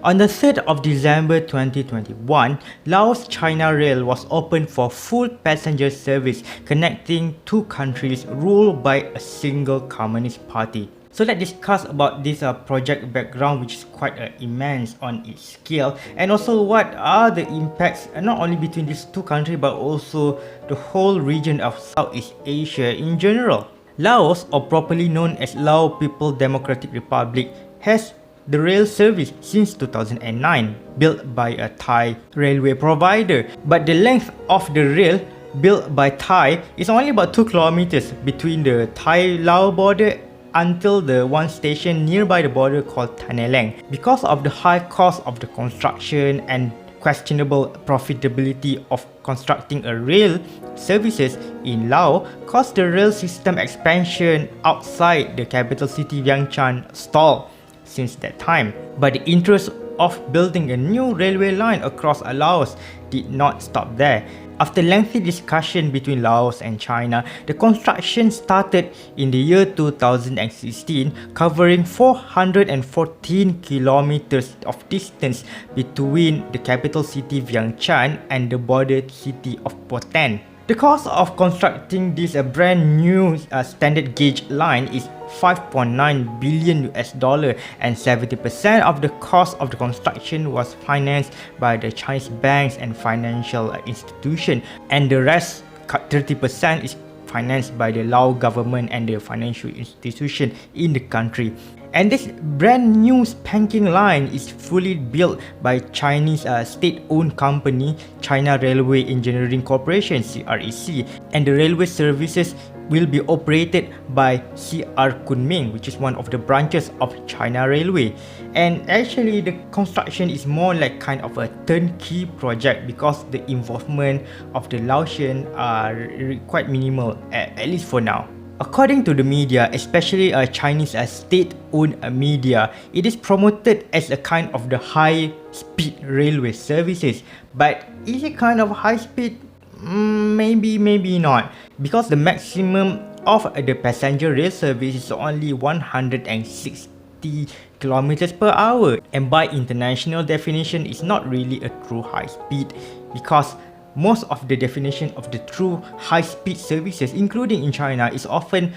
On the 3rd of December 2021, Laos-China Rail was opened for full passenger service connecting two countries ruled by a single Communist party. So let's discuss about this project background, which is quite immense on its scale, and also what are the impacts not only between these two countries but also the whole region of Southeast Asia in general. Laos, or properly known as Lao People Democratic Republic, has the rail service since 2009, built by a Thai railway provider. But the length of the rail built by Thai is only about 2 kilometers between the Thai-Lao border until the one station nearby the border called Tanelang. Because of the high cost of the construction and questionable profitability of constructing a rail services in Laos caused the rail system expansion outside the capital city Vientiane stalled since that time. But the interest of building a new railway line across Laos did not stop there. After lengthy discussion between Laos and China, the construction started in the year 2016, covering 414 kilometers of distance between the capital city Vientiane and the border city of Poten. The cost of constructing this brand new standard gauge line is $5.9 billion and 70% of the cost of the construction was financed by the Chinese banks and financial institutions, and the rest 30% is financed by the Lao government and the financial institution in the country. And this brand new spanking line is fully built by Chinese state-owned company China Railway Engineering Corporation (CREC), and the railway services will be operated by CR Kunming, which is one of the branches of China Railway. And actually the construction is more like kind of a turnkey project because the involvement of the Laotian are quite minimal, at least for now. According to the media, especially Chinese state-owned media, it is promoted as a kind of the high-speed railway services. But is it kind of high-speed? Maybe not, because the maximum of the passenger rail service is only 160 kilometers per hour, and by international definition, it's not really a true high-speed because most of the definition of the true high-speed services, including in China, is often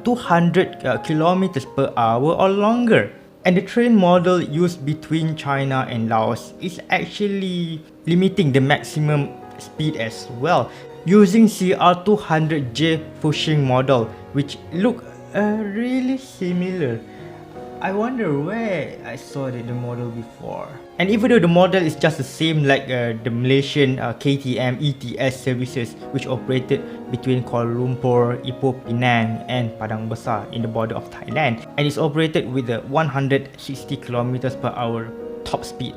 200 kilometers per hour or longer. And the train model used between China and Laos is actually limiting the maximum speed as well, using CR200J pushing model, which look really similar. I wonder where I saw the model before. And even though the model is just the same like the Malaysian KTM ETS services, which operated between Kuala Lumpur, Ipoh, Penang and Padang Besar in the border of Thailand, and is operated with a 160 kilometers per hour top speed.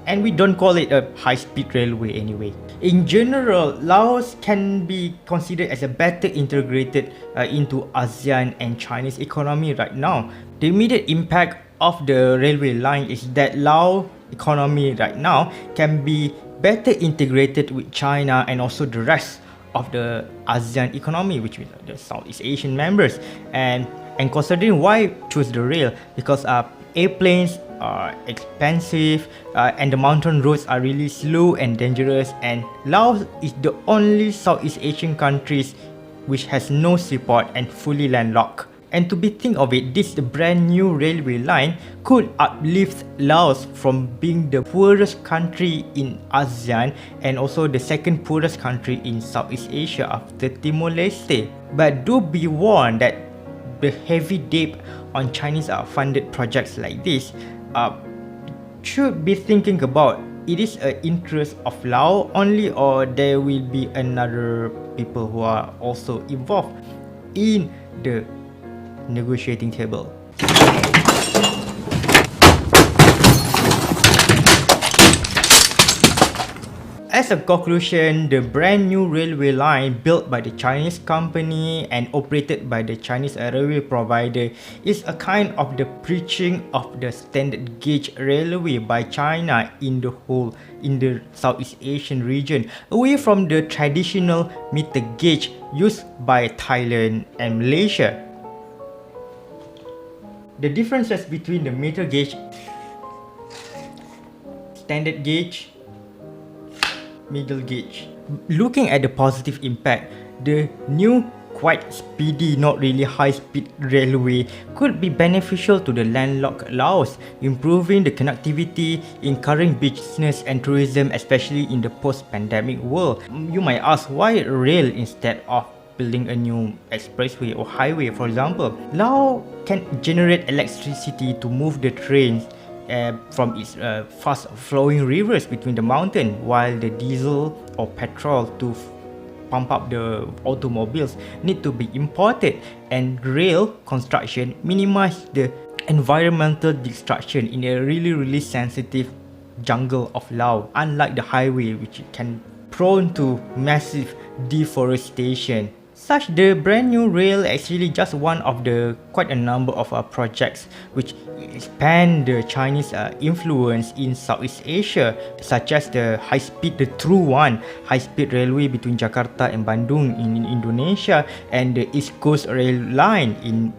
And we don't call it a high-speed railway anyway. In general, Laos can be considered as a better integrated into ASEAN and Chinese economy right now. The immediate impact of the railway line is that Laos economy right now can be better integrated with China and also the rest of the ASEAN economy, which is the Southeast Asian members. And considering why choose the rail, because airplanes are expensive and the mountain roads are really slow and dangerous, and Laos is the only Southeast Asian countries which has no seaport and fully landlocked. And to be think of it, this brand new railway line could uplift Laos from being the poorest country in ASEAN and also the second poorest country in Southeast Asia after Timor-Leste. But do be warned that the heavy debt on Chinese funded projects like this should be thinking about, it is an interest of Laos only, or there will be another people who are also involved in the negotiating table. As a conclusion, the brand new railway line built by the Chinese company and operated by the Chinese railway provider is a kind of the preaching of the standard gauge railway by China in the Southeast Asian region, away from the traditional meter gauge used by Thailand and Malaysia. The differences between the meter gauge standard gauge, middle gauge. Looking at the positive impact, the new quite speedy, not really high-speed railway could be beneficial to the landlocked Laos, improving the connectivity, encouraging business and tourism, especially in the post-pandemic world. You might ask, why rail instead of building a new expressway or highway, for example? Laos can generate electricity to move the trains from its fast flowing rivers between the mountain, while the diesel or petrol to pump up the automobiles need to be imported, and rail construction minimize the environmental destruction in a really sensitive jungle of Laos, unlike the highway which can prone to massive deforestation. Such the brand new rail actually just one of the quite a number of projects which expand the Chinese influence in Southeast Asia, such as the the true one, high-speed railway between Jakarta and Bandung in Indonesia, and the East Coast Rail Line in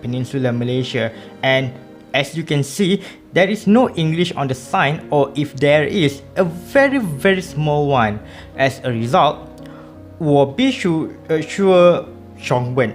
Peninsular Malaysia. And as you can see, there is no English on the sign, or if there is, a very small one. As a result, 我必须说雄本